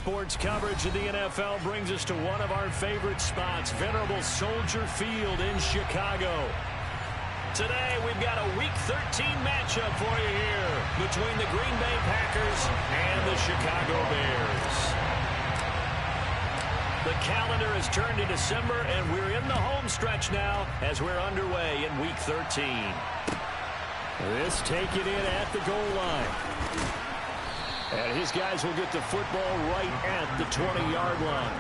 sports coverage of the NFL brings us to one of our favorite spots, venerable Soldier Field in Chicago. Today, we've got a Week 13 matchup for you here between the Green Bay Packers and the Chicago Bears. The calendar has turned to December, and we're in the home stretch now as we're underway in Week 13. This taken in at the goal line. And his guys will get the football right at the 20-yard line.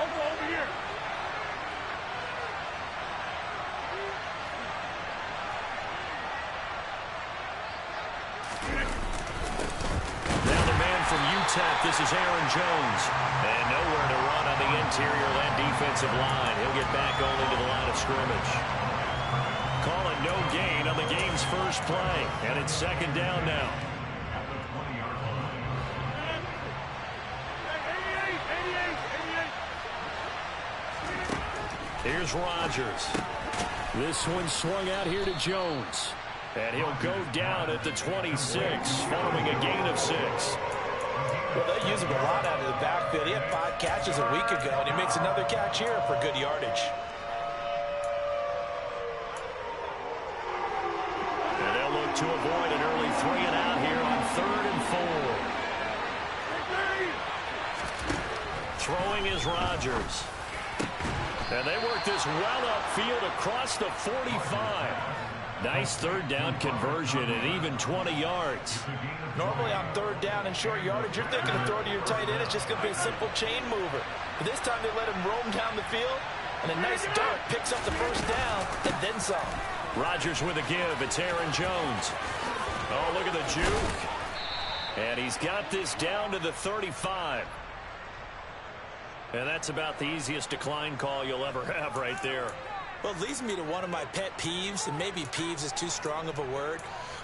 Over here. Now the man from UTEP, this is Aaron Jones. And nowhere to run on the interior of that defensive line. He'll get back only to the line of scrimmage. Call it no gain on the game's first play. And it's second down now. Here's Rodgers. This one swung out here to Jones. And he'll go down at the 26 following a gain of 6. Well, they use him a lot out of the backfield. He had 5 catches a week ago, and he makes another catch here for good yardage. And they'll look to avoid an early 3 and out here on 3rd and 4. Throwing is Rodgers. And they work this well upfield across the 45. Nice third down conversion and even 20 yards. Normally on 3rd down and short yardage, you're thinking of throwing to your tight end. It's just going to be a simple chain mover. But this time they let him roam down the field, and a nice dart picks up the first down and then some. Rodgers with a give. It's Aaron Jones. Oh, look at the juke. And he's got this down to the 35. And that's about the easiest decline call you'll ever have right there. Well, it leads me to one of my pet peeves, and maybe peeves is too strong of a word.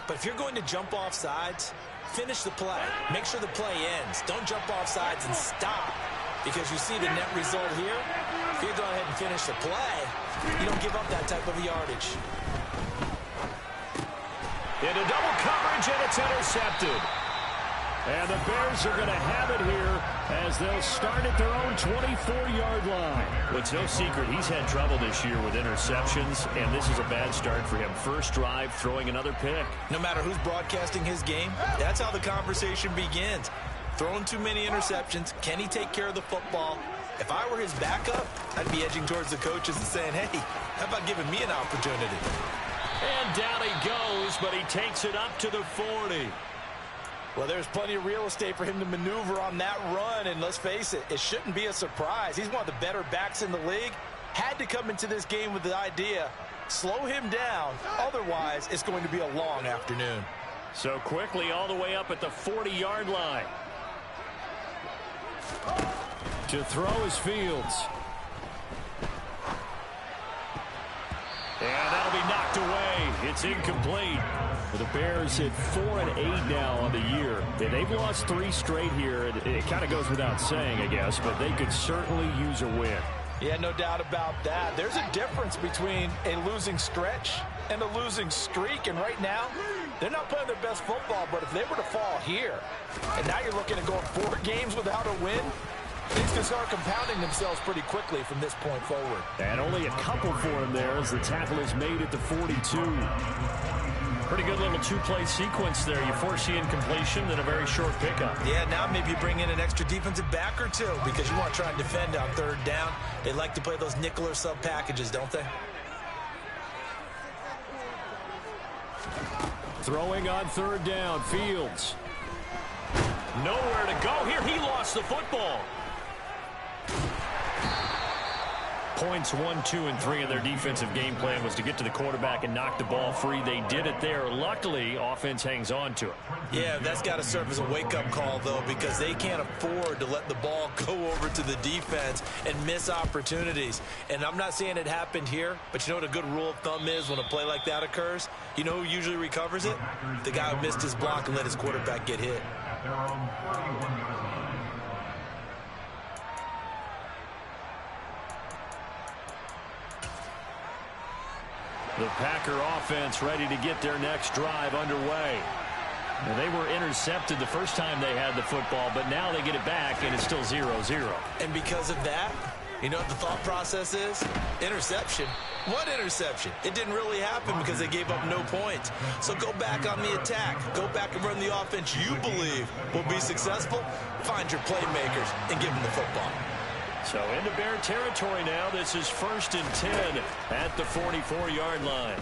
But if you're going to jump off sides, finish the play. Make sure the play ends. Don't jump off sides and stop. Because you see the net result here. If you go ahead and finish the play, you don't give up that type of yardage. Into double coverage, and it's intercepted. And the Bears are going to have it here as they'll start at their own 24-yard line. Well, it's no secret he's had trouble this year with interceptions, and this is a bad start for him. First drive, throwing another pick. No matter who's broadcasting his game, that's how the conversation begins. Throwing too many interceptions. Can he take care of the football? If I were his backup, I'd be edging towards the coaches and saying, hey, how about giving me an opportunity? And down he goes, but he takes it up to the 40. Well, there's plenty of real estate for him to maneuver on that run, and let's face it, it shouldn't be a surprise. He's one of the better backs in the league. Had to come into this game with the idea, slow him down, otherwise it's going to be a long afternoon. So quickly all the way up at the 40-yard line. To throw is Fields. And that'll be knocked away. It's incomplete. The Bears at 4-8 now on the year. They've lost 3 straight here. It kind of goes without saying, I guess, but they could certainly use a win. Yeah, no doubt about that. There's a difference between a losing stretch and a losing streak, and right now, they're not playing their best football, but if they were to fall here, and now you're looking at going 4 games without a win, things can start compounding themselves pretty quickly from this point forward. And only a couple for him there as the tackle is made at the 42. Pretty good little 2-play sequence there. You foresee incompletion, then a very short pickup. Yeah, now maybe you bring in an extra defensive back or 2 because you want to try and defend on 3rd down. They like to play those nickel or sub packages, don't they? Throwing on 3rd down, Fields. Nowhere to go here. He lost the football. Points 1, 2, and 3 in their defensive game plan was to get to the quarterback and knock the ball free. They did it there. Luckily, offense hangs on to it. Yeah, that's got to serve as a wake-up call, though, because they can't afford to let the ball go over to the defense and miss opportunities. And I'm not saying it happened here, but you know what a good rule of thumb is when a play like that occurs? You know who usually recovers it? The guy who missed his block and let his quarterback get hit. The Packer offense ready to get their next drive underway. Now, they were intercepted the first time they had the football, but now they get it back, and it's still 0-0. And because of that, you know what the thought process is? Interception. What interception? It didn't really happen because they gave up no points. So go back on the attack. Go back and run the offense you believe will be successful. Find your playmakers and give them the football. So into Bear territory now. This is 1st and 10 at the 44-yard line.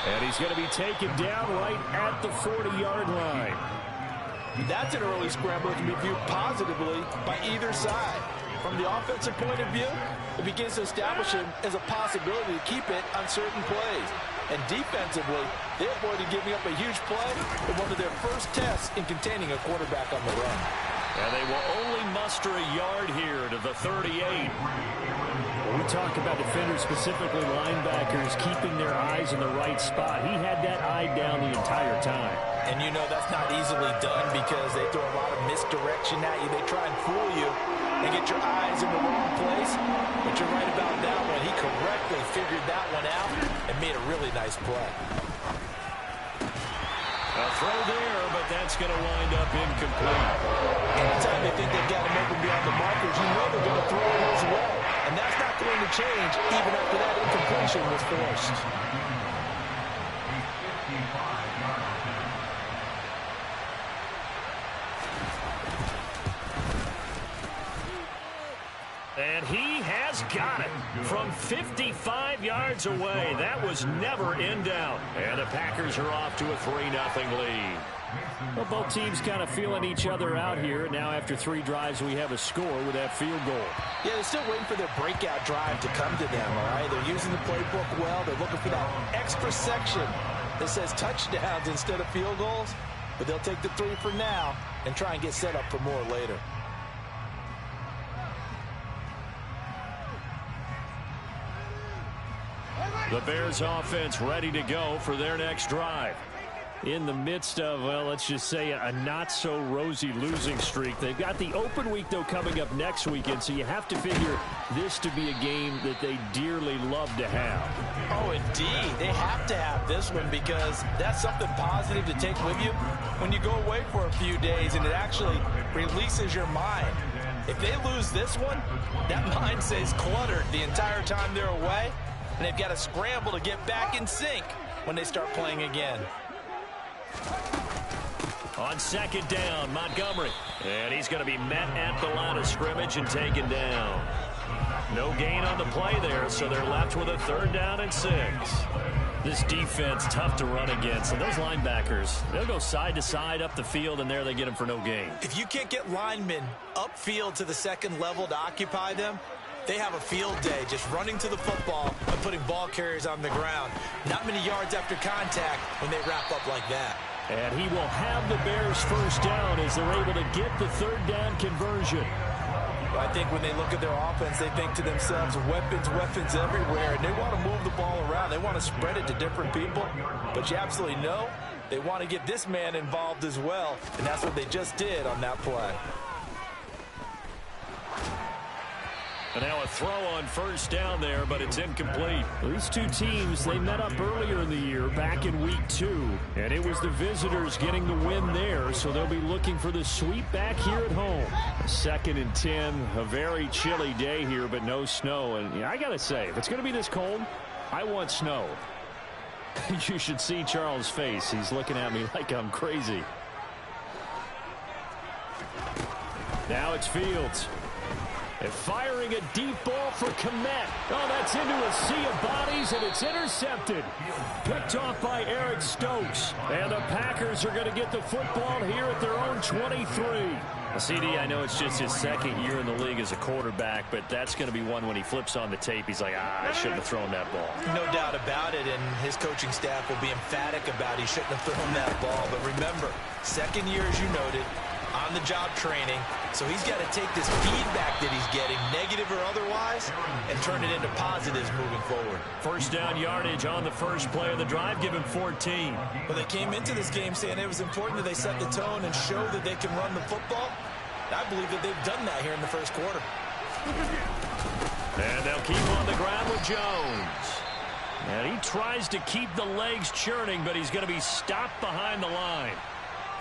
And he's going to be taken down right at the 40-yard line. That's an early scramble that can be viewed positively by either side. From the offensive point of view, it begins to establish him as a possibility to keep it on certain plays. And defensively, they avoided giving up a huge play in one of their first tests in containing a quarterback on the run. And they will only muster a yard here to the 38. When we talk about defenders, specifically linebackers, keeping their eyes in the right spot, he had that eye down the entire time. And you know that's not easily done because they throw a lot of misdirection at you. They try and fool you and get your eyes in the wrong place. But you're right about that one. He correctly figured that one out and made a really nice play. A throw there, but that's going to wind up incomplete. Anytime they think they've got him open beyond the markers, you know they're going to throw it his way. And that's not going to change even after that incompletion was forced. And he has got it from 55 yards away. That was never in doubt. And the Packers are off to a 3-0 lead. Well, both teams kind of feeling each other out here. Now after 3 drives, we have a score with that field goal. Yeah, they're still waiting for their breakout drive to come to them, all right? They're using the playbook well. They're looking for that extra section that says touchdowns instead of field goals. But they'll take the 3 for now and try and get set up for more later. The Bears offense ready to go for their next drive. In the midst of, well, let's just say a not-so-rosy losing streak. They've got the open week, though, coming up next weekend, so you have to figure this to be a game that they dearly love to have. Oh, indeed. They have to have this one because that's something positive to take with you when you go away for a few days, and it actually releases your mind. If they lose this one, that mind stays cluttered the entire time they're away, and they've got to scramble to get back in sync when they start playing again. On 2nd down, Montgomery. And he's going to be met at the line of scrimmage and taken down. No gain on the play there, so they're left with a 3rd down and 6. This defense, tough to run against. And those linebackers, they'll go side to side up the field, and there they get them for no gain. If you can't get linemen upfield to the 2nd level to occupy them, they have a field day just running to the football and putting ball carriers on the ground. Not many yards after contact when they wrap up like that. And he will have the Bears 1st down as they're able to get the 3rd down conversion. I think when they look at their offense, they think to themselves, weapons, weapons everywhere, and they want to move the ball around. They want to spread it to different people, but you absolutely know they want to get this man involved as well, and that's what they just did on that play. And now a throw on 1st down there, but it's incomplete. These two teams, they met up earlier in the year, back in week 2. And it was the visitors getting the win there, so they'll be looking for the sweep back here at home. 2nd and 10, a very chilly day here, but no snow. And yeah, I got to say, if it's going to be this cold, I want snow. You should see Charles' face. He's looking at me like I'm crazy. Now it's Fields. And firing a deep ball for Kmet. Oh, that's into a sea of bodies, and it's intercepted. Picked off by Eric Stokes. And the Packers are going to get the football here at their own 23. Well, CD, I know it's just his 2nd year in the league as a quarterback, but that's going to be one when he flips on the tape. He's like, I shouldn't have thrown that ball. No doubt about it, and his coaching staff will be emphatic about he shouldn't have thrown that ball. But remember, 2nd year, as you noted, on-the-job training, so he's got to take this feedback that he's getting, negative or otherwise, and turn it into positives moving forward. 1st down yardage on the first play of the drive, give him 14. Well, they came into this game saying it was important that they set the tone and show that they can run the football. I believe that they've done that here in the 1st quarter. And they'll keep on the ground with Jones. And he tries to keep the legs churning, but he's going to be stopped behind the line.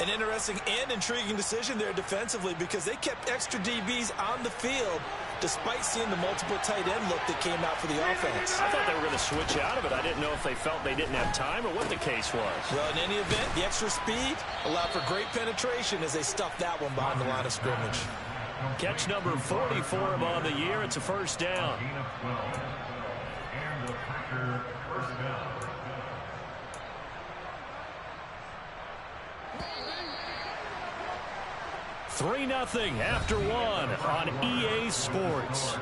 An interesting and intriguing decision there defensively because they kept extra DBs on the field despite seeing the multiple tight end look that came out for the offense. I thought they were going to switch out of it. I didn't know if they felt they didn't have time or what the case was. Well, in any event, the extra speed allowed for great penetration as they stuffed that one behind the line of scrimmage. Catch number 40 for him on the year. It's a first down. 3-0 after one on EA Sports.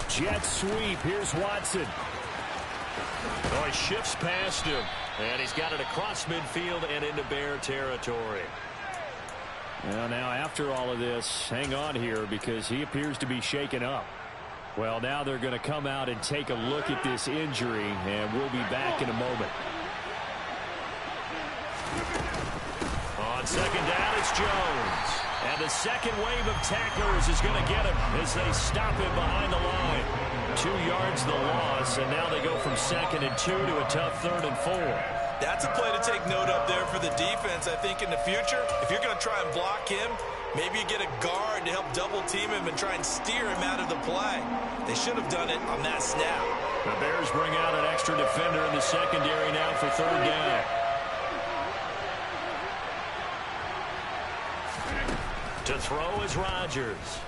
Jet sweep. Here's Watson. Oh, he shifts past him. And he's got it across midfield and into Bear territory. Well, now after all of this, hang on here because he appears to be shaken up. Well, now they're going to come out and take a look at this injury, and we'll be back in a moment. On second down, it's Jones. And the second wave of tacklers is going to get him as they stop him behind the line. 2 yards the loss, and now they go from 2nd and 2 to a tough 3rd and 4. That's a play to take note of there for the defense, I think, in the future. If you're going to try and block him, maybe you get a guard to help double-team him and try and steer him out of the play. They should have done it on that snap. The Bears bring out an extra defender in the secondary now for 3rd down. To throw is Rodgers.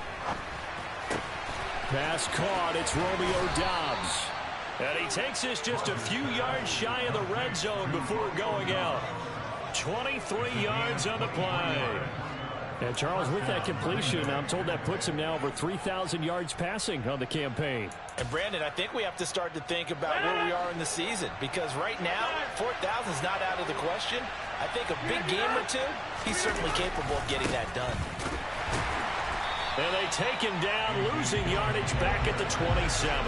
Pass caught. It's Romeo Doubs. And he takes us just a few yards shy of the red zone before going out. 23 yards on the play. And Charles, with that completion, I'm told that puts him now over 3,000 yards passing on the campaign. And Brandon, I think we have to start to think about where we are in the season because right now, 4,000 is not out of the question. I think a big game or two, he's certainly capable of getting that done. And they take him down, losing yardage back at the 27.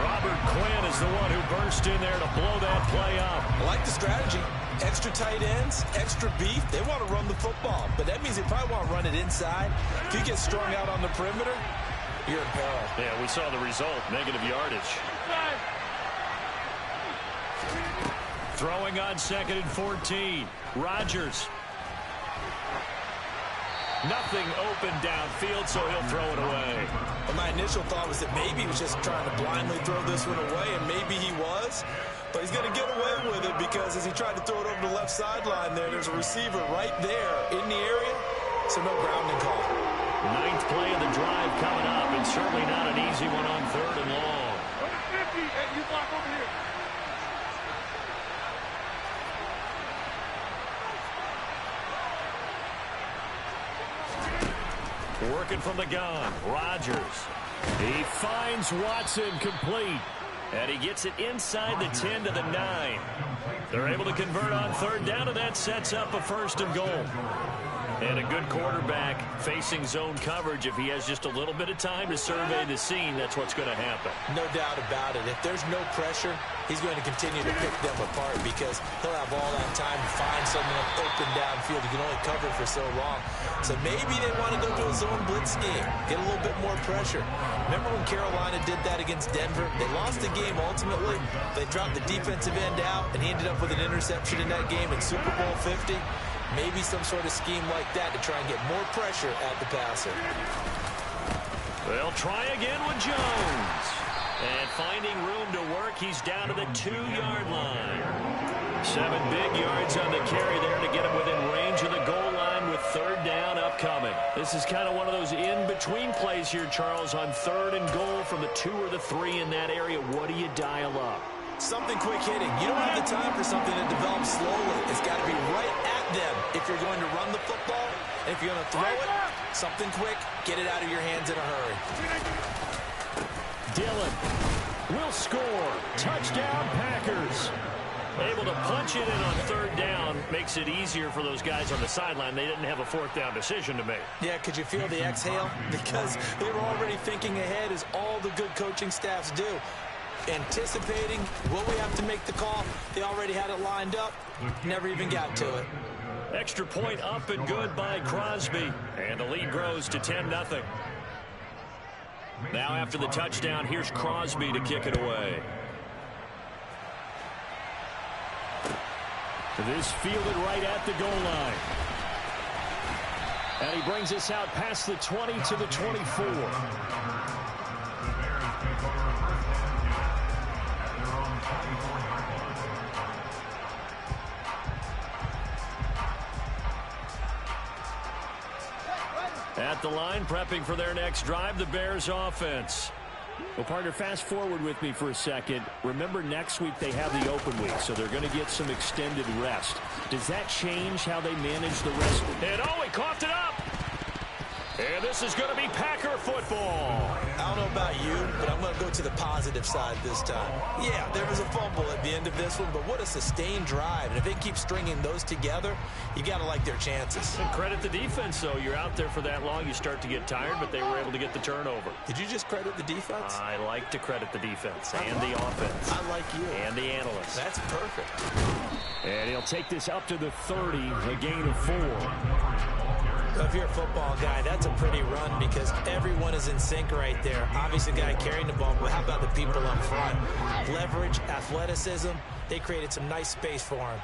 Robert Quinn is the one who burst in there to blow that play up. I like the strategy. Extra tight ends, extra beef. They want to run the football, but that means they probably want to run it inside. If you get strung out on the perimeter, you're in peril. Yeah, we saw the result, negative yardage. Throwing on 2nd and 14. Rodgers. Nothing open downfield, so he'll throw it away. Well, my initial thought was that maybe he was just trying to blindly throw this one away, and maybe he was. But he's going to get away with it because as he tried to throw it over the left sideline there's a receiver right there in the area, so no grounding call. 9th play of the drive coming up, and certainly not an easy one on 3rd and long. 50, hey, you block over here. Working from the gun, Rodgers. He finds Watson complete. And he gets it inside the 10 to the 9. They're able to convert on 3rd down, and that sets up a 1st and goal. And a good quarterback facing zone coverage. If he has just a little bit of time to survey the scene, that's what's going to happen. No doubt about it. If there's no pressure, he's going to continue to pick them apart because he'll have all that time to find someone open downfield. He can only cover for so long. So maybe they want to go to a zone blitz scheme, get a little bit more pressure. Remember when Carolina did that against Denver? They lost the game ultimately. They dropped the defensive end out, and he ended up with an interception in that game in Super Bowl 50. Maybe some sort of scheme like that to try and get more pressure at the passer. They'll try again with Jones. And finding room to work, he's down to the 2-yard line. 7 big yards on the carry there to get him within range of the goal line with 3rd down upcoming. This is kind of one of those in-between plays here, Charles, on 3rd and goal from the 2 or the 3 in that area. What do you dial up? Something quick hitting. You don't have the time for something that develops slowly. It's got to be right at them if you're going to run the football. And if you're going to throw it, something quick, get it out of your hands in a hurry. Dillon will score. Touchdown, Packers. Able to punch it in on 3rd down Makes it easier for those guys on the sideline. They didn't have a fourth down decision to make. Yeah, could you feel the exhale? Because they were already thinking ahead, as all the good coaching staffs do. Anticipating, will we have to make the call? They already had it lined up, never even got to it. Extra point up and good by Crosby. And the lead grows to 10-0. Now after the touchdown, here's Crosby to kick it away. This fielded right at the goal line. And he brings us out past the 20 to the 24. At the line, prepping for their next drive, the Bears offense. Well, partner, fast forward with me for a second. Remember, next week they have the open week, so they're going to get some extended rest. Does that change how they manage the rest? And oh, he coughed it up. And this is going to be Packer football. I don't know about you, but I'm going to go to the positive side this time. Yeah, there was a fumble at the end of this one, but what a sustained drive. And if they keep stringing those together, you got to like their chances. And credit the defense, though. You're out there for that long, you start to get tired, but they were able to get the turnover. Did you just credit the defense? I like to credit the defense and the offense. I like you. And the analysts. That's perfect. And he'll take this up to the 30, a gain of 4. So if you're a football guy, that's a pretty run because everyone is in sync right there. Obviously, the guy carrying the ball, but how about the people up front? Leverage, athleticism, they created some nice space for him.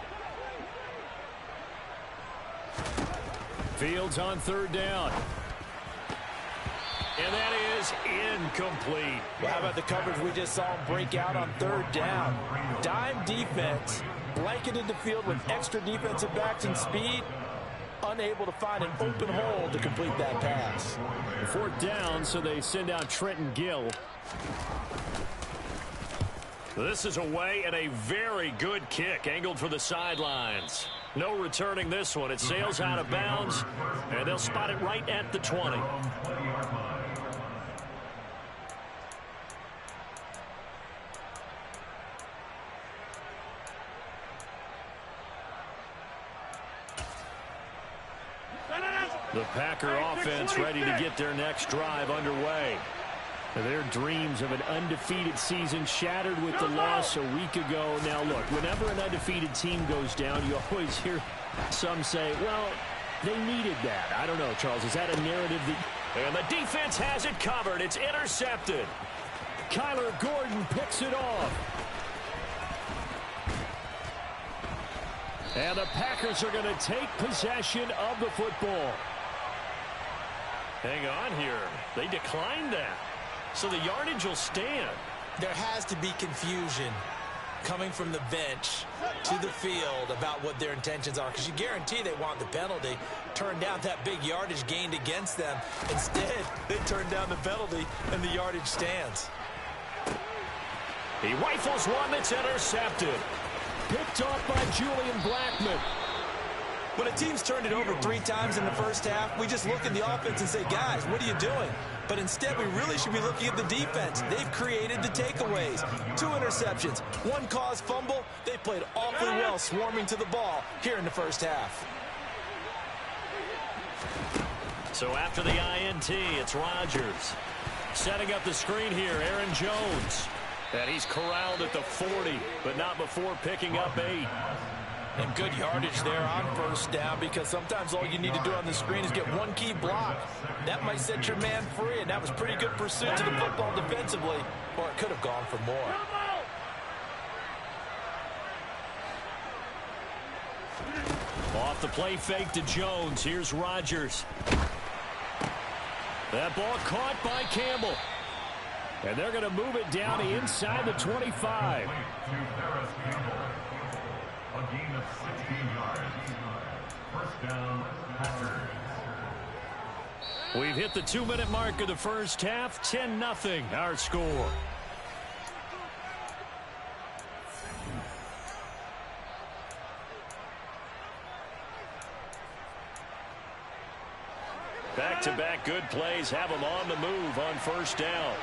Fields on third down. And that is incomplete. Well, how about the coverage we just saw him break out on third down? Dime defense, blanketed the field with extra defensive backs and speed. Unable to find an open hole to complete that pass. Fourth down, so they send out Trenton Gill. This is away and a very good kick, angled for the sidelines. No returning this one. It sails out of bounds, and they'll spot it right at the 20. The Packer offense ready to get their next drive underway. Their dreams of an undefeated season shattered with the loss a week ago. Now, look, whenever an undefeated team goes down, you always hear some say, well, they needed that. I don't know, Charles. Is that a narrative that... And the defense has it covered. It's intercepted. Kyler Gordon picks it off. And the Packers are going to take possession of the football. Hang on here. They declined that. So the yardage will stand. There has to be confusion coming from the bench to the field about what their intentions are, because you guarantee they want the penalty. Turn down that big yardage gained against them. Instead, they turn down the penalty, and the yardage stands. He rifles one that's intercepted. Picked off by Julian Blackmon. When a team's turned it over 3 times in the first half, we just look at the offense and say, guys, what are you doing? But instead, we really should be looking at the defense. They've created the takeaways. 2 interceptions, 1 caused fumble. They played awfully well swarming to the ball here in the first half. So after the INT, it's Rodgers. Setting up the screen here, Aaron Jones. And he's corralled at the 40, but not before picking up 8. And good yardage there on first down, because sometimes all you need to do on the screen is get 1 key block. That might set your man free, and that was pretty good pursuit to the football defensively, or it could have gone for more. Off the play fake to Jones. Here's Rodgers. That ball caught by Campbell. And they're going to move it down to inside the 25. A gain of 16 yards. First down, Packers. We've hit the 2-minute mark of the first half. 10-0 our score. Back-to-back good plays have them on the move on first down.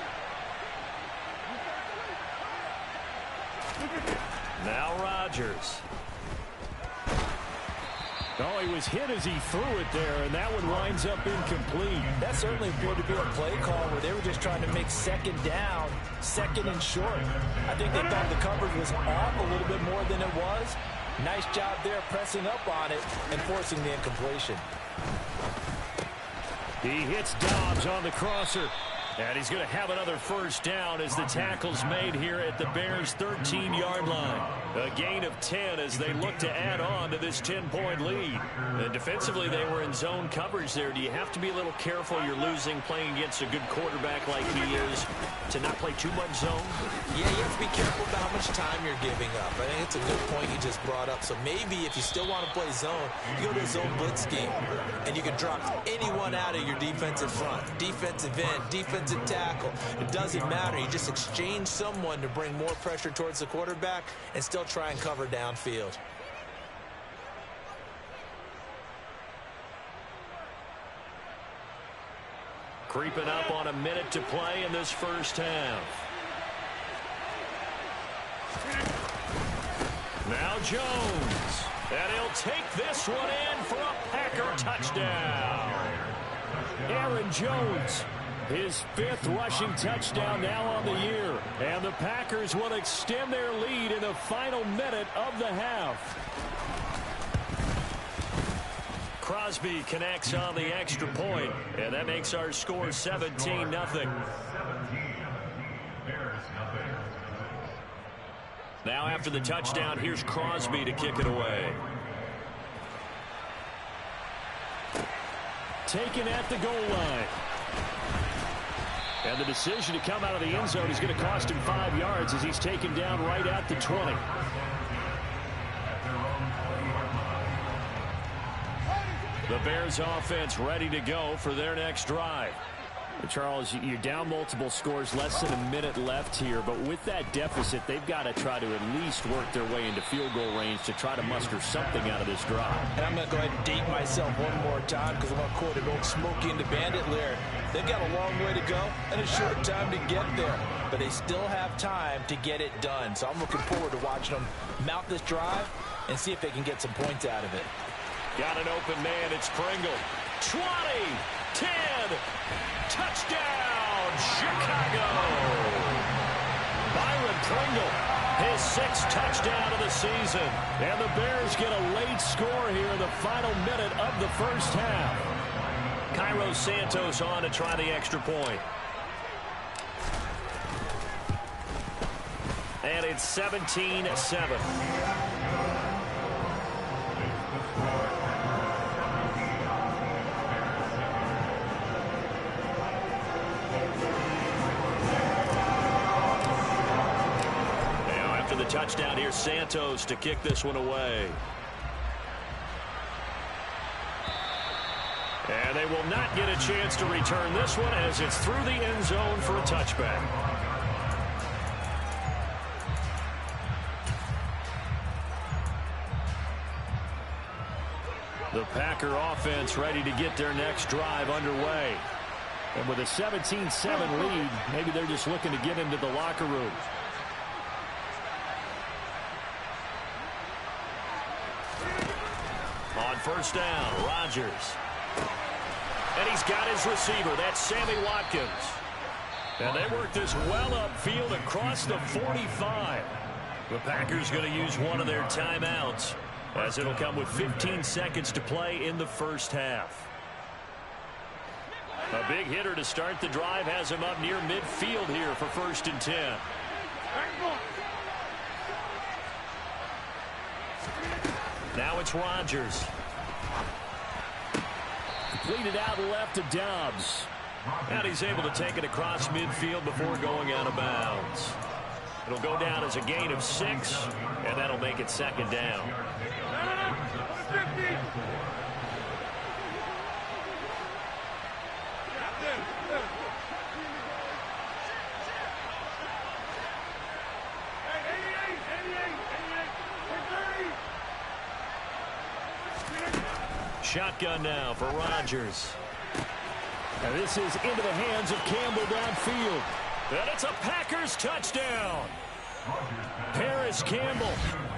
Now Rodgers. Oh, he was hit as he threw it there, and that one winds up incomplete. That certainly appeared to be a play call where they were just trying to make second down, second and short. I think they thought the coverage was off a little bit more than it was. Nice job there pressing up on it and forcing the incompletion. He hits Dobbs on the crosser. And he's going to have another first down as the tackle's made here at the Bears' 13-yard line. A gain of 10 as they look to add on to this 10-point lead. And defensively, they were in zone coverage there. Do you have to be a little careful? You're losing playing against a good quarterback like he is to not play too much zone? Yeah, you have to be careful about how much time you're giving up. I think it's a good point you just brought up. So maybe if you still want to play zone, you go to a zone blitz scheme. And you can drop anyone out of your defensive front. Defensive end, defensive tackle. It doesn't matter. You just exchange someone to bring more pressure towards the quarterback and still try and cover downfield. Creeping up on a minute to play in this first half. Now Jones. And he'll take this one in for a Packer touchdown. Aaron Jones. His 5th rushing touchdown now on the year. And the Packers will extend their lead in the final minute of the half. Crosby connects on the extra point, and that makes our score 17-0. Now after the touchdown, here's Crosby to kick it away. Taken at the goal line. And the decision to come out of the end zone is going to cost him 5 yards as he's taken down right at the 20. The Bears offense ready to go for their next drive. Charles, you're down multiple scores, less than a minute left here, but with that deficit, they've got to try to at least work their way into field goal range to try to muster something out of this drive. And I'm going to go ahead and date myself one more time because I'm going to quote an old Smokey and the Bandit lyric. They've got a long way to go and a short time to get there, but they still have time to get it done. So I'm looking forward to watching them mount this drive and see if they can get some points out of it. Got an open man. It's Pringle. 20, 10, touchdown, Chicago. Byron Pringle, his 6th touchdown of the season. And the Bears get a late score here in the final minute of the first half. Cairo Santos on to try the extra point. And it's 17-7. The touchdown here, Santos to kick this one away. And they will not get a chance to return this one as it's through the end zone for a touchback. The Packer offense ready to get their next drive underway. And with a 17-7 lead, maybe they're just looking to get into the locker room. On first down, Rodgers. And he's got his receiver. That's Sammy Watkins. And they work this well upfield across the 45. The Packers going to use one of their timeouts as it'll come with 15 seconds to play in the first half. A big hitter to start the drive has him up near midfield here for 1st and 10. Now it's Rodgers. Completed out left to Dobbs. And he's able to take it across midfield before going out of bounds. It'll go down as a gain of 6, and that'll make it 2nd down. Shotgun now for Rodgers. And this is into the hands of Campbell downfield. And it's a Packers touchdown. Paris Campbell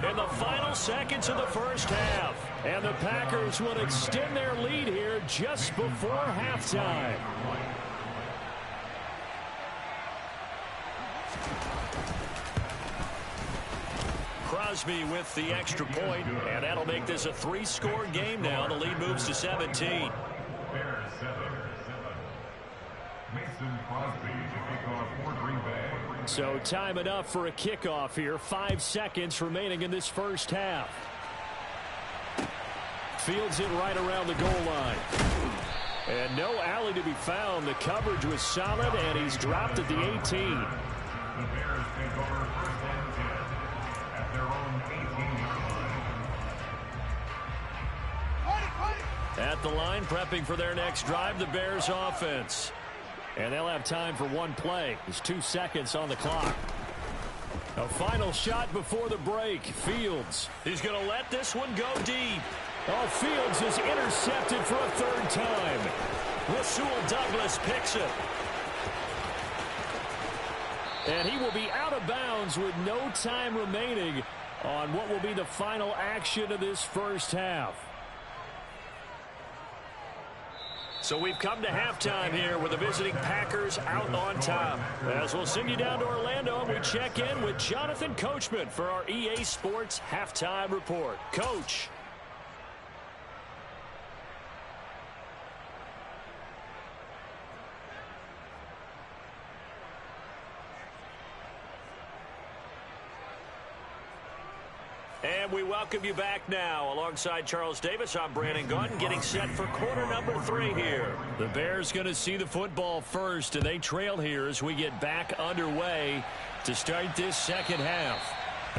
in the final seconds of the first half. And the Packers will extend their lead here just before halftime. Crosby with the extra point, and that'll make this a 3-score game now. The lead moves to 17. Bears 7. Mason Crosby to kick off for Green Bay. So time enough for a kickoff here. 5 seconds remaining in this first half. Fields it right around the goal line. And no alley to be found. The coverage was solid, and he's dropped at the 18. The Bears take over first and 10 at their own 18-yard line. At the line, prepping for their next drive, the Bears offense. And they'll have time for one play. There's 2 seconds on the clock. A final shot before the break. Fields. He's going to let this one go deep. Oh, Fields is intercepted for a 3rd time. Rasul Douglas picks it. And he will be out of bounds with no time remaining on what will be the final action of this first half. So we've come to halftime here with the visiting Packers out on top. As we'll send you down to Orlando, and we check in with Jonathan Coachman for our EA Sports Halftime Report. Coach. And we welcome you back now. Alongside Charles Davis, I'm Brandon Gaudin, getting set for quarter number 3 here. The Bears going to see the football first, and they trail here as we get back underway to start this second half.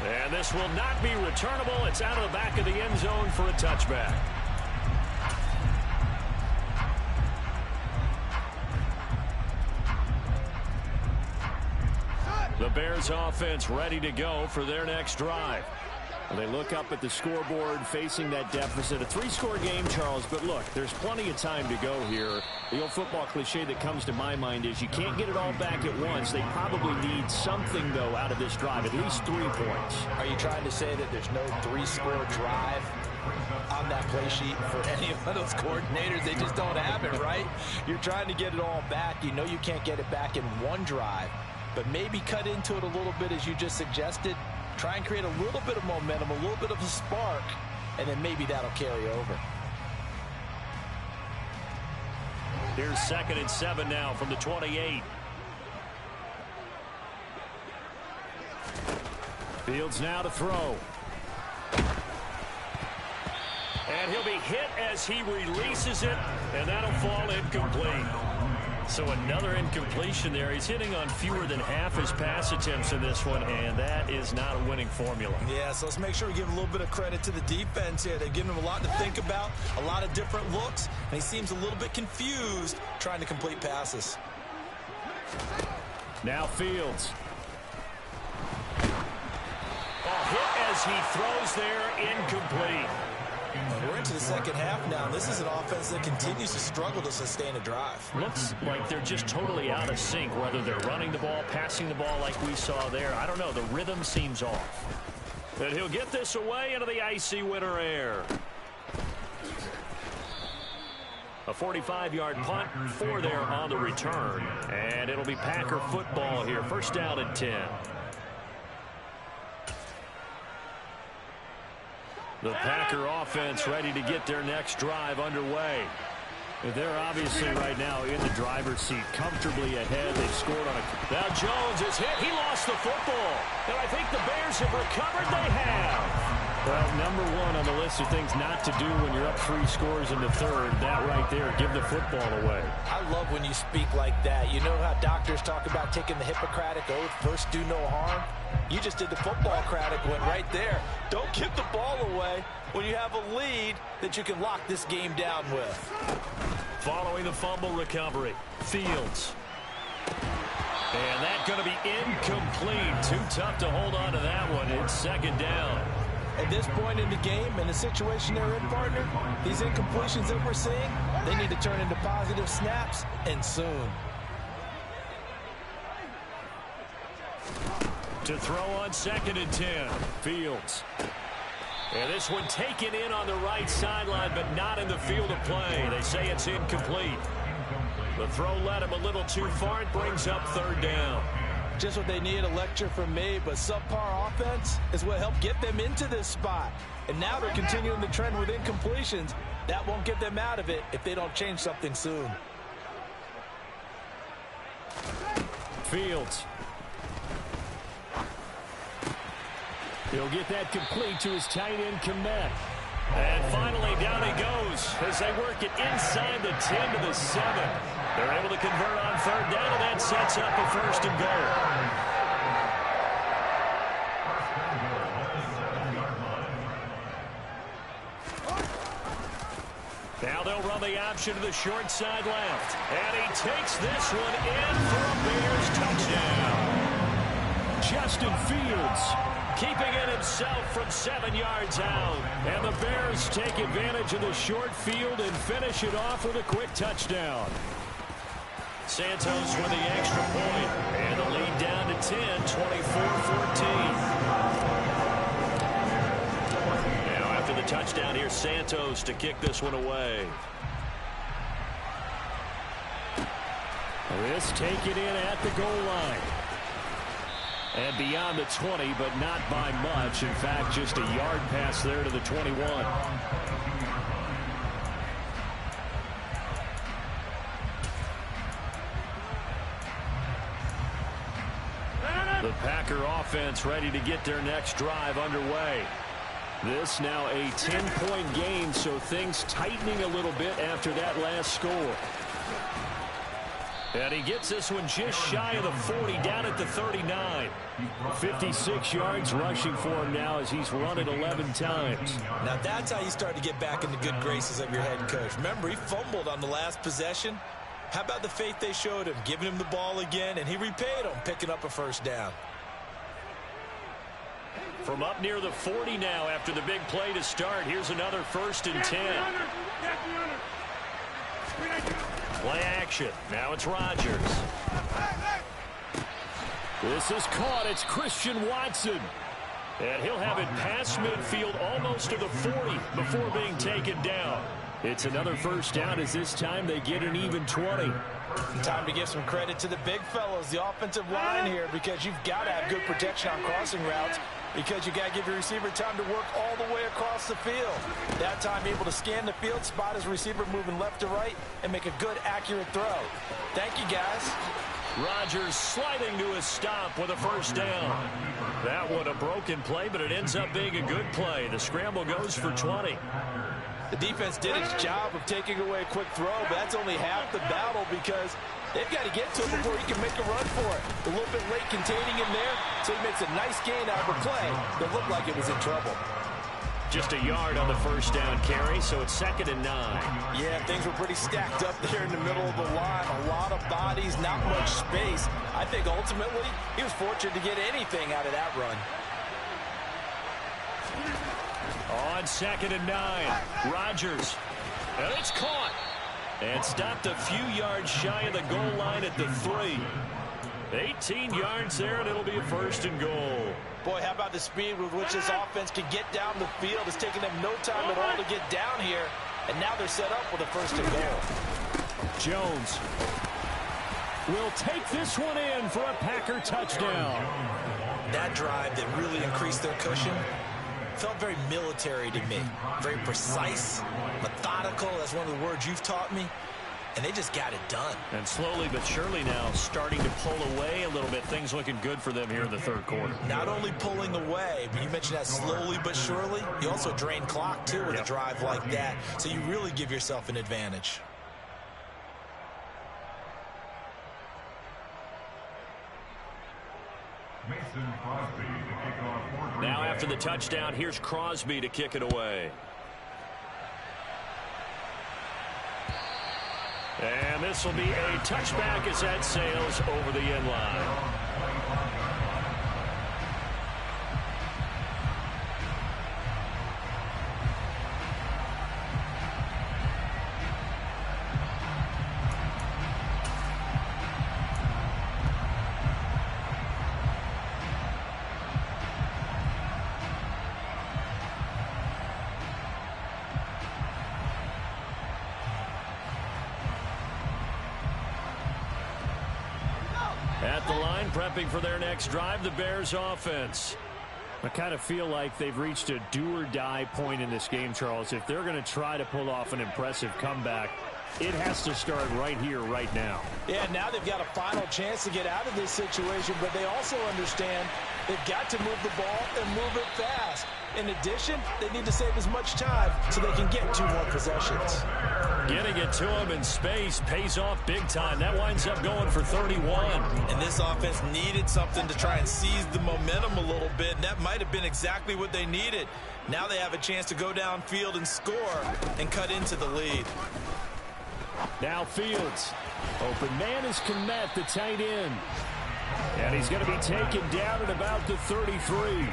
And this will not be returnable. It's out of the back of the end zone for a touchback. The Bears offense ready to go for their next drive. Well, they look up at the scoreboard facing that deficit. A 3-score game, Charles, but look, there's plenty of time to go here. The old football cliche that comes to my mind is you can't get it all back at once. They probably need something, though, out of this drive, at least 3 points. Are you trying to say that there's no 3-score drive on that play sheet for any of those coordinators? They just don't have it, right? You're trying to get it all back. You know you can't get it back in one drive, but maybe cut into it a little bit as you just suggested. Try and create a little bit of momentum, a little bit of a spark, and then maybe that'll carry over. Here's 2nd and 7 now from the 28. Fields now to throw. And he'll be hit as he releases it, and that'll fall incomplete. So another incompletion there. He's hitting on fewer than half his pass attempts in this one, and that is not a winning formula. Yeah, so let's make sure we give a little bit of credit to the defense here. They've given him a lot to think about, a lot of different looks, and he seems a little bit confused trying to complete passes. Now Fields. Hit as he throws there, incomplete. We're into the second half now. This is an offense that continues to struggle to sustain a drive. Looks like they're just totally out of sync, whether they're running the ball, passing the ball like we saw there. I don't know. The rhythm seems off. And he'll get this away into the icy winter air. A 45-yard punt for there on the return. And it'll be Packer football here. 1st down and 10. The Packer offense ready to get their next drive underway. They're obviously right now in the driver's seat, comfortably ahead. They've scored on a... Now Jones is hit. He lost the football. And I think the Bears have recovered. They have. Well, number 1 on the list of things not to do when you're up 3 scores in the 3rd. That right there, give the football away. I love when you speak like that. You know how doctors talk about taking the Hippocratic oath, first do no harm? You just did the football-cratic one right there. Don't give the ball away when you have a lead that you can lock this game down with. Following the fumble recovery, Fields. And that's going to be incomplete. Too tough to hold on to that one. It's 2nd down. At this point in the game, and the situation they're in, partner, these incompletions that we're seeing, they need to turn into positive snaps, and soon. To throw on 2nd and 10, Fields. And this one taken in on the right sideline, but not in the field of play. They say it's incomplete. The throw led him a little too far. It brings up third down. Just what they need, a lecture from me, but subpar offense is what helped get them into this spot. And now they're continuing the trend with incompletions. That won't get them out of it if they don't change something soon. Fields. He'll get that complete to his tight end, Kmet. And finally, down he goes as they work it inside the 10 to the 7. They're able to convert on third down, and that sets up a first and goal. Now they'll run the option to the short side left. And he takes this one in for a Bears touchdown. Justin Fields keeping it himself from 7 yards out. And the Bears take advantage of the short field and finish it off with a quick touchdown. Santos with the extra point. And the lead down to 10, 24-14. Now after the touchdown, here's Santos to kick this one away. This taken in at the goal line. And beyond the 20, but not by much. In fact, just a yard pass there to the 21. The Packer offense ready to get their next drive underway. This now a 10-point game, so things tightening a little bit after that last score. And he gets this one just shy of the 40, down at the 39. 56 yards rushing for him now as he's run it 11 times. Now that's how you start to get back in the good graces of your head coach. Remember, he fumbled on the last possession. How about the faith they showed him, giving him the ball again, and he repaid them, picking up a first down. From up near the 40 now after the big play to start, here's another 1st and 10. Play action. Now it's Rodgers. This is caught. It's Christian Watson. And he'll have it past midfield almost to the 40 before being taken down. It's another first down as this time they get an even 20. Time to give some credit to the big fellows, the offensive line here, because you've got to have good protection on crossing routes, because you got to give your receiver time to work all the way across the field. That time able to scan the field, spot his receiver moving left to right, and make a good, accurate throw. Thank you, guys. Rodgers sliding to a stop with a first down. That one a broken play, but it ends up being a good play. The scramble goes for 20. The defense did its job of taking away a quick throw, but that's only half the battle because they've got to get to it before he can make a run for it. A little bit late containing him there, so he makes a nice gain out of a play that looked like it was in trouble. Just a yard on the first down carry, so it's 2nd and 9. Yeah, things were pretty stacked up there in the middle of the line. A lot of bodies, not much space. I think ultimately he was fortunate to get anything out of that run. On 2nd and 9, Rodgers. And it's caught. And stopped a few yards shy of the goal line at the 3. 18 yards there, and it'll be a 1st and goal. Boy, how about the speed with which this offense can get down the field? It's taken them no time at all to get down here. And now they're set up with a 1st and goal. Jones will take this one in for a Packer touchdown. That drive that really increased their cushion felt very military to me. Very precise, methodical. That's one of the words you've taught me. And they just got it done. And slowly but surely now starting to pull away a little bit. Things looking good for them here in the 3rd quarter. Not only pulling away, but you mentioned that slowly but surely. You also drain clock, too, with a drive like that. So you really give yourself an advantage. Mason Crosby to kick off for Green Now Bay. after the touchdown, here's Crosby to kick it away. And this will be a touchback as that sails over the end line. line, prepping for their next drive, the Bears offense. I kind of feel like they've reached a do-or-die point in this game, Charles. If they're going to try to pull off an impressive comeback, it has to start right here, right now. Yeah, now they've got a final chance to get out of this situation, but they also understand they've got to move the ball and move it fast. In addition, they need to save as much time so they can get 2 more possessions. Getting it to him in space pays off big time. That winds up going for 31. And this offense needed something to try and seize the momentum a little bit, and that might have been exactly what they needed. Now they have a chance to go downfield and score and cut into the lead. Now Fields. Open man is Kmet, the tight end. And he's going to be taken down at about the 33.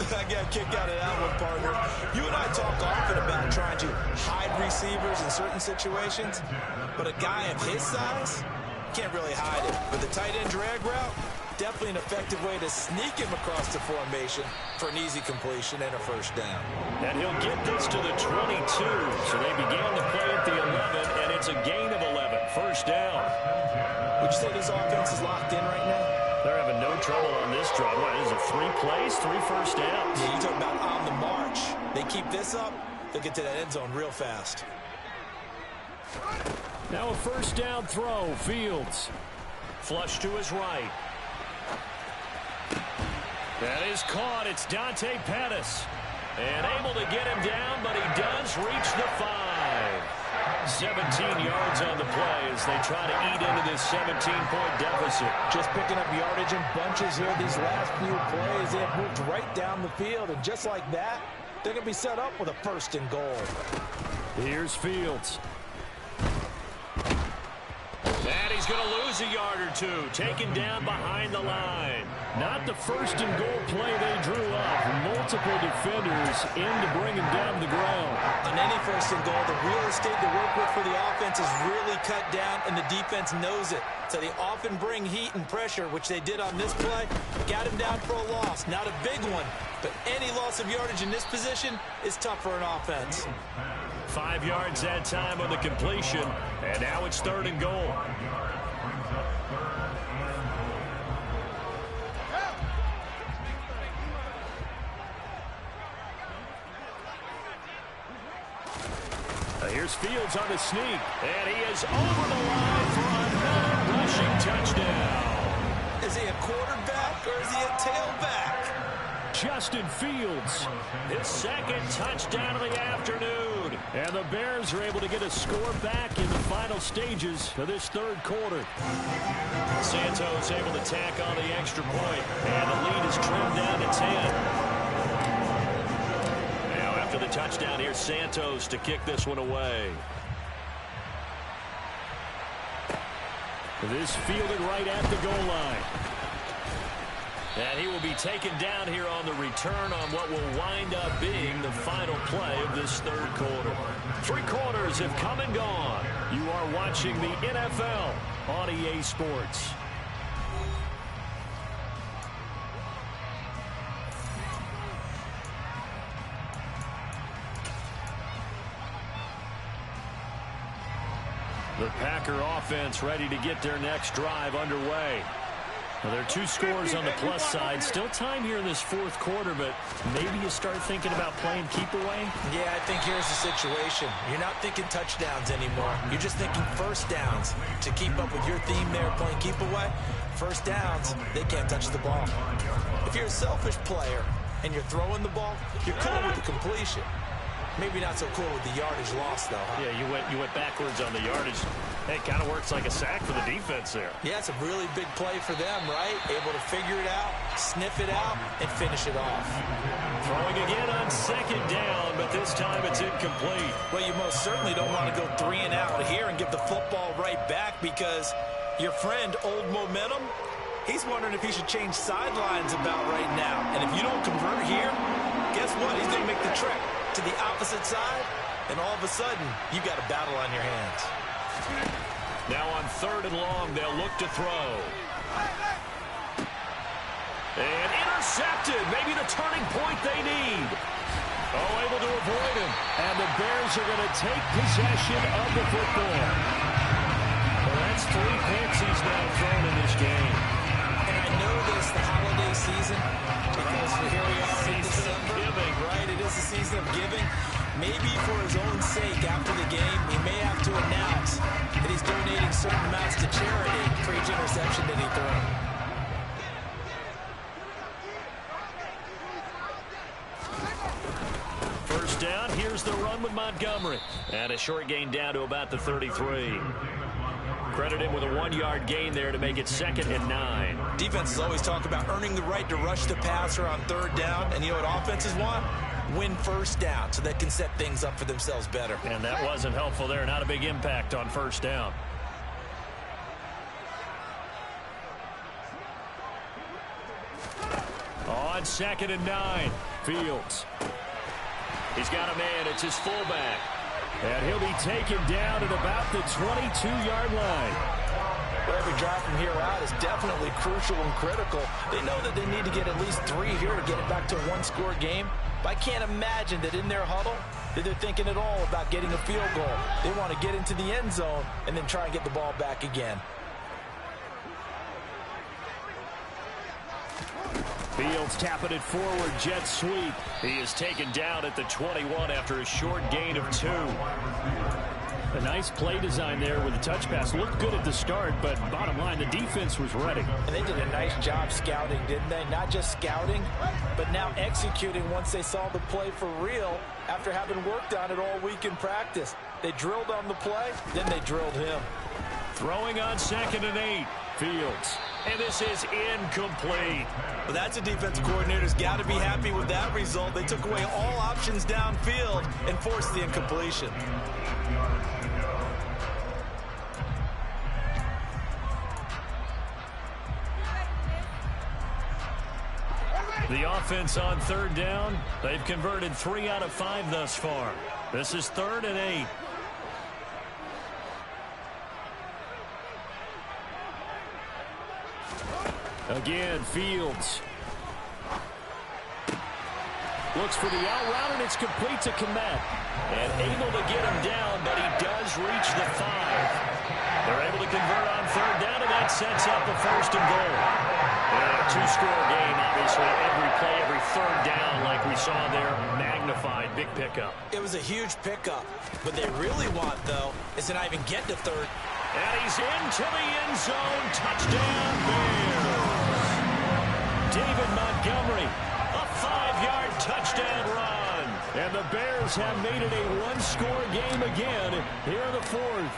I got a kick out of that one, partner. You and I talk often about trying to hide receivers in certain situations, but a guy of his size can't really hide it. But the tight end drag route, definitely an effective way to sneak him across the formation for an easy completion and a first down. And he'll get this to the 22. So they began the play at the 11, and it's a gain of 11. First down. Would you say this offense is locked in right now? They're having no trouble on this drive. What, is it 3 plays, 3 first downs? Yeah, you talk about on the march. They keep this up, they'll get to that end zone real fast. Now a first down throw. Fields. Flush to his right. That is caught. It's Dante Pettis. And able to get him down, but he does reach the 5. 17 yards on the play as they try to eat into this 17-point deficit. Just picking up yardage in bunches here these last few plays. They have moved right down the field, and just like that, they're going to be set up with a first and goal. Here's Fields. And he's going to lose a yard or 2. Taken down behind the line. Not the first and goal play they drew up. Multiple defenders in to bring him down to the ground. On any first and goal, the real estate to work with for the offense is really cut down, and the defense knows it. So they often bring heat and pressure, which they did on this play. Got him down for a loss. Not a big one, but any loss of yardage in this position is tough for an offense. 5 yards that time on the completion, and now it's 3rd and goal. Here's Fields on the sneak, and he is over the line for another rushing touchdown. Is he a quarterback or is he a tailback? Justin Fields, his 2nd touchdown of the afternoon. And the Bears are able to get a score back in the final stages of this 3rd quarter. Santos able to tack on the extra point, and the lead is trimmed down to 10. After the touchdown, here's Santos to kick this one away. This fielded right at the goal line. And he will be taken down here on the return on what will wind up being the final play of this 3rd quarter. 3 quarters have come and gone. You are watching the NFL on EA Sports. The Packer offense ready to get their next drive underway. Well, there are 2 scores on the plus side. Still time here in this 4th quarter, but maybe you start thinking about playing keep away? Yeah, I think here's the situation. You're not thinking touchdowns anymore. You're just thinking first downs. To keep up with your theme there, playing keep away, first downs, they can't touch the ball. If you're a selfish player and you're throwing the ball, you're cool with the completion. Maybe not so cool with the yardage loss, though. Yeah, you went backwards on the yardage. It kind of works like a sack for the defense there. Yeah, it's a really big play for them, right? Able to figure it out, sniff it out, and finish it off. Throwing again on 2nd down, but this time it's incomplete. Well, you most certainly don't want to go 3 and out here and give the football right back, because your friend, Old Momentum, he's wondering if he should change sidelines about right now. And if you don't convert here, guess what? He's going to make the trek to the opposite side, and all of a sudden, you got a battle on your hands. Now on 3rd and long, they'll look to throw. And intercepted. Maybe the turning point they need. Oh, able to avoid him. And the Bears are going to take possession of the football. Well, that's 3 picks he's now thrown in this game. this the holiday season? Because here we are in December. Giving, right? It is the season of giving. Maybe for his own sake, after the game, he may have to announce that he's donating certain amounts to charity for each interception that he throws. First down, here's the run with Montgomery. And a short gain down to about the 33. Credit him with a 1-yard gain there to make it 2nd and 9. Defenses always talk about earning the right to rush the passer on 3rd down. And you know what offenses want? Win first down so they can set things up for themselves better. And that wasn't helpful there. Not a big impact on 1st down. On 2nd and 9, Fields. He's got a man. It's his fullback. And he'll be taken down at about the 22-yard line. Well, every drive from here out is definitely crucial and critical. They know that they need to get at least 3 here to get it back to a 1-score game. But I can't imagine that in their huddle that they're thinking at all about getting a field goal. They want to get into the end zone and then try and get the ball back again. Fields tapping it forward, jet sweep. He is taken down at the 21 after a short gain of 2. A nice play design there with a touch pass. Looked good at the start, but bottom line, the defense was ready. And they did a nice job scouting, didn't they? Not just scouting, but now executing once they saw the play for real after having worked on it all week in practice. They drilled on the play, then they drilled him. Throwing on 2nd and 8, Fields. And this is incomplete. Well, that's a defensive coordinator's got to be happy with that result. They took away all options downfield and forced the incompletion. The offense on 3rd down. They've converted 3 out of 5 thus far. This is 3rd and 8. Again, Fields. Looks for the out route, and it's complete to Kmet. And able to get him down, but he does reach the 5. They're able to convert on 3rd down, and that sets up a 1st and goal. And a 2-score game, obviously. Every play, every 3rd down, like we saw there, magnified. Big pickup. It was a huge pickup. What they really want, though, is to not even get to 3rd. And he's into the end zone. Touchdown, Bears. David Montgomery, a 5-yard touchdown run. And the Bears have made it a 1-score game again here in the 4th.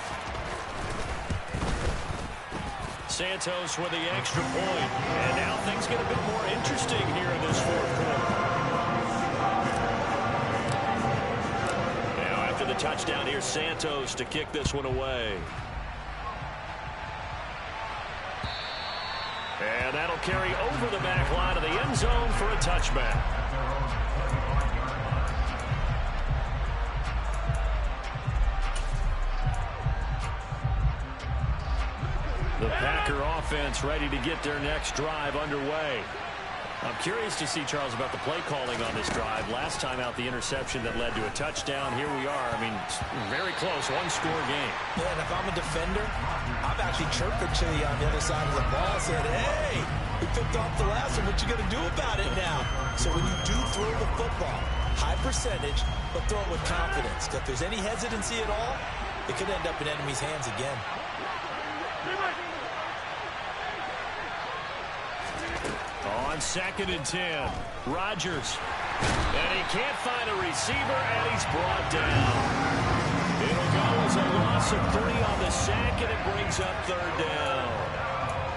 Santos with the extra point. And now things get a bit more interesting here in this 4th quarter. Now after the touchdown, here's Santos to kick this one away. And that'll carry over the back line of the end zone for a touchback. The Packer offense ready to get their next drive underway. I'm curious to see, Charles, about the play calling on this drive. Last time out, the interception that led to a touchdown. Here we are. I mean, very close, 1-score game. Yeah, and if I'm a defender, I'm actually chirping to you on the other side of the ball, saying, hey, we picked off the last one. What you going to do about it now? So when you do throw the football, high percentage, but throw it with confidence. If there's any hesitancy at all, it could end up in enemy's hands again. On 2nd and 10, Rodgers. And he can't find a receiver, and he's brought down. It'll go as a loss of 3 on the sack, and it brings up 3rd down.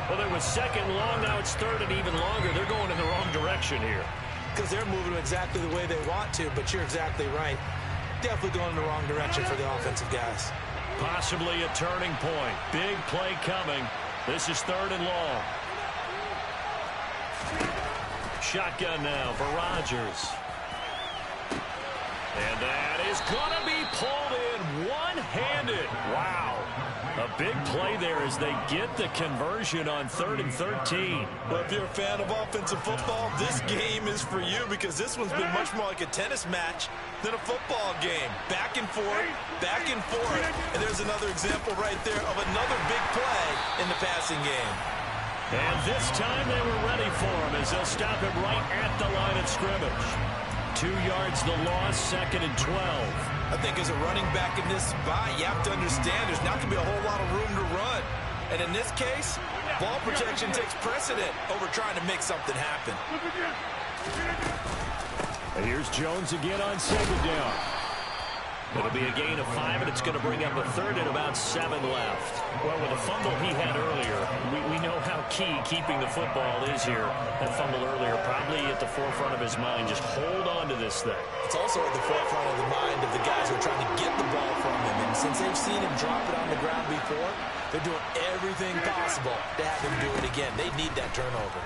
Well, there was 2nd long, now it's 3rd and even longer. They're going in the wrong direction here. Because they're moving exactly the way they want to, but you're exactly right. Definitely going in the wrong direction for the offensive guys. Possibly a turning point. Big play coming. This is 3rd and long. Shotgun now for Rodgers. And that is going to be pulled in one-handed. Wow. A big play there as they get the conversion on 3rd and 13. Well, if you're a fan of offensive football, this game is for you because this one's been much more like a tennis match than a football game. Back and forth, back and forth. And there's another example right there of another big play in the passing game. And this time they were ready for him as they'll stop him right at the line of scrimmage. 2 yards the loss, 2nd and 12. I think as a running back in this spot, you have to understand there's not going to be a whole lot of room to run. And in this case, ball protection takes precedent over trying to make something happen. And here's Jones again on 2nd down. It'll be a gain of 5, and it's going to bring up a 3rd and about 7 left. Well, with the fumble he had earlier, we know how key keeping the football is here. That fumble earlier probably at the forefront of his mind. Just hold on to this thing. It's also at the forefront of the mind of the guys who are trying to get the ball from him. And since they've seen him drop it on the ground before, they're doing everything possible to have him do it again. They need that turnover.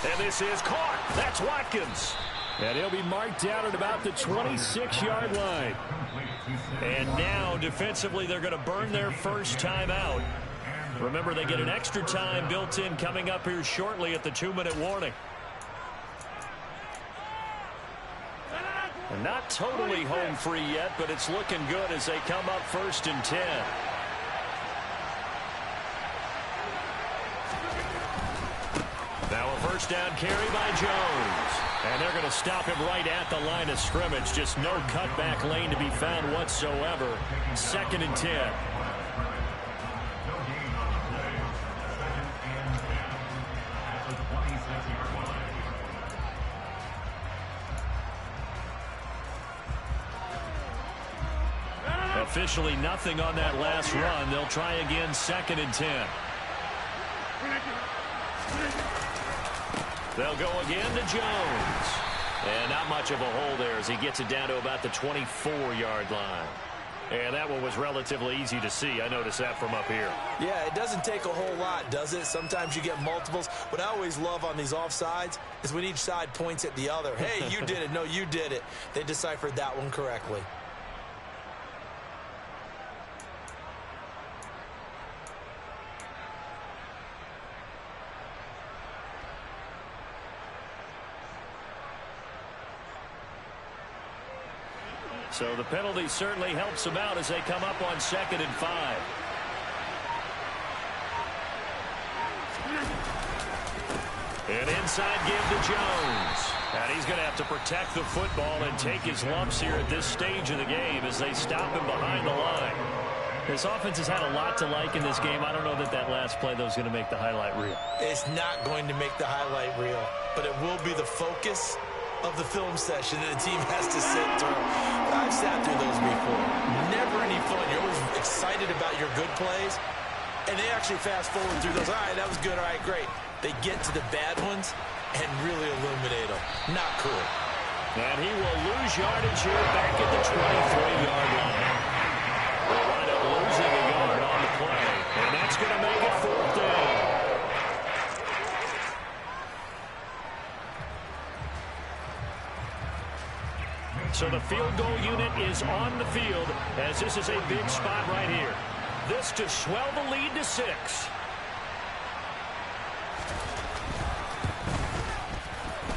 And this is caught. That's Watkins. And he'll be marked down at about the 26-yard line. And now, defensively, they're going to burn their first time out. Remember, they get an extra time built in coming up here shortly at the 2-minute warning. And not totally home free yet, but it's looking good as they come up 1st and 10. Now a first down carry by Jones. And they're going to stop him right at the line of scrimmage. Just no cutback lane to be found whatsoever. 2nd and 10. Officially nothing on that last run. They'll try again 2nd and 10. They'll go again to Jones. And not much of a hole there as he gets it down to about the 24-yard line. And that one was relatively easy to see. I noticed that from up here. Yeah, it doesn't take a whole lot, does it? Sometimes you get multiples. What I always love on these offsides is when each side points at the other. Hey, you did it. No, you did it. They deciphered that one correctly. So the penalty certainly helps them out as they come up on 2nd and 5. An inside give to Jones. And he's going to have to protect the football and take his lumps here at this stage of the game as they stop him behind the line. This offense has had a lot to like in this game. I don't know that that last play, though, is going to make the highlight reel. It's not going to make the highlight reel, but it will be the focus of the film session that the team has to sit through. I've sat through those before. Never any fun. You're always excited about your good plays, and they actually fast forward through those. All right, that was good. All right, great. They get to the bad ones and really illuminate them. Not cool. And he will lose yardage here back at the 23-yard line. They'll wind up losing a yard on the play, and that's going to make it 4th down. So the field goal unit is on the field as this is a big spot right here. This to swell the lead to 6.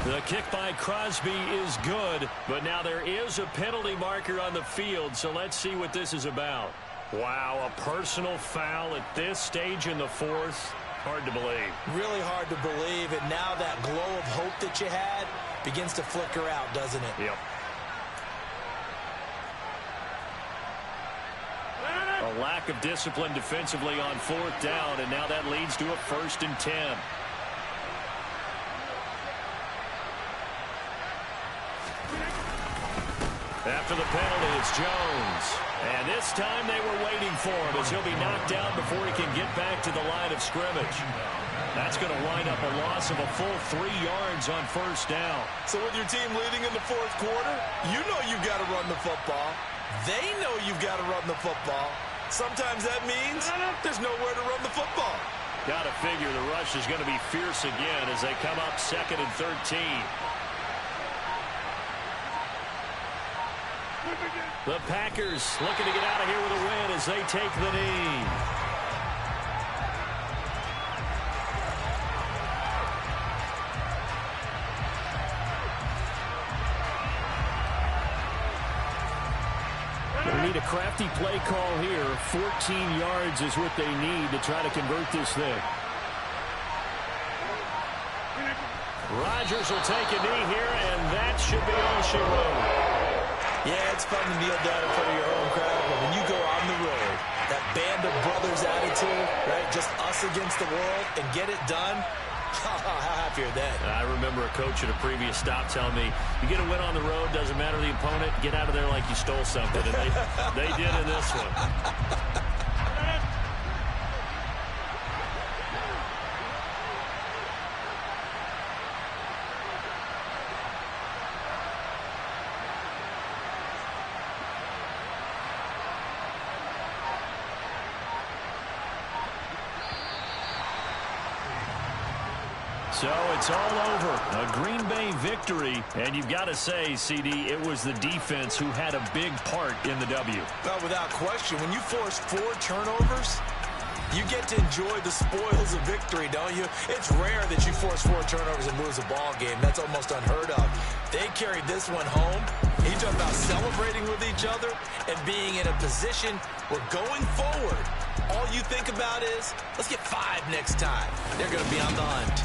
The kick by Crosby is good, but now there is a penalty marker on the field, so let's see what this is about. Wow, a personal foul at this stage in the 4th. Hard to believe. Really hard to believe, and now that glow of hope that you had begins to flicker out, doesn't it? Yep. A lack of discipline defensively on 4th down, and now that leads to a 1st and 10. After the penalty, it's Jones. And this time they were waiting for him as he'll be knocked down before he can get back to the line of scrimmage. That's going to wind up a loss of a full 3 yards on 1st down. So with your team leading in the 4th quarter, you know you've got to run the football. They know you've got to run the football. Sometimes that means there's nowhere to run the football. Got to figure the rush is going to be fierce again as they come up 2nd and 13. The Packers looking to get out of here with a win as they take the knee. They need a crafty play call here. 14 yards is what they need to try to convert this thing. Rodgers will take a knee here, and that should be all she wrote. Yeah, it's fun to kneel down in front of your home crowd, but when you go on the road, that band of brothers attitude, right, just us against the world, and get it done, how happy are they? I remember a coach at a previous stop telling me, you get a win on the road, doesn't matter the opponent, get out of there like you stole something, and they did in this one. So it's all over. A Green Bay victory. And you've got to say, CD, it was the defense who had a big part in the W. Well, without question, when you force 4 turnovers, you get to enjoy the spoils of victory, don't you? It's rare that you force 4 turnovers and lose a ball game. That's almost unheard of. They carried this one home. You talk about celebrating with each other and being in a position where going forward, all you think about is, let's get 5 next time. They're going to be on the hunt.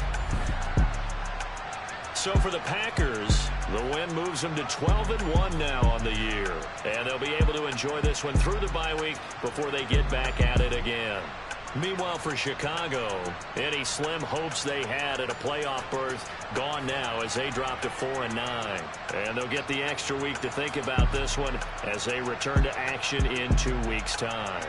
So for the Packers, the win moves them to 12-1 now on the year. And they'll be able to enjoy this one through the bye week before they get back at it again. Meanwhile, for Chicago, any slim hopes they had at a playoff berth gone now as they drop to 4-9. And they'll get the extra week to think about this one as they return to action in 2 weeks' time.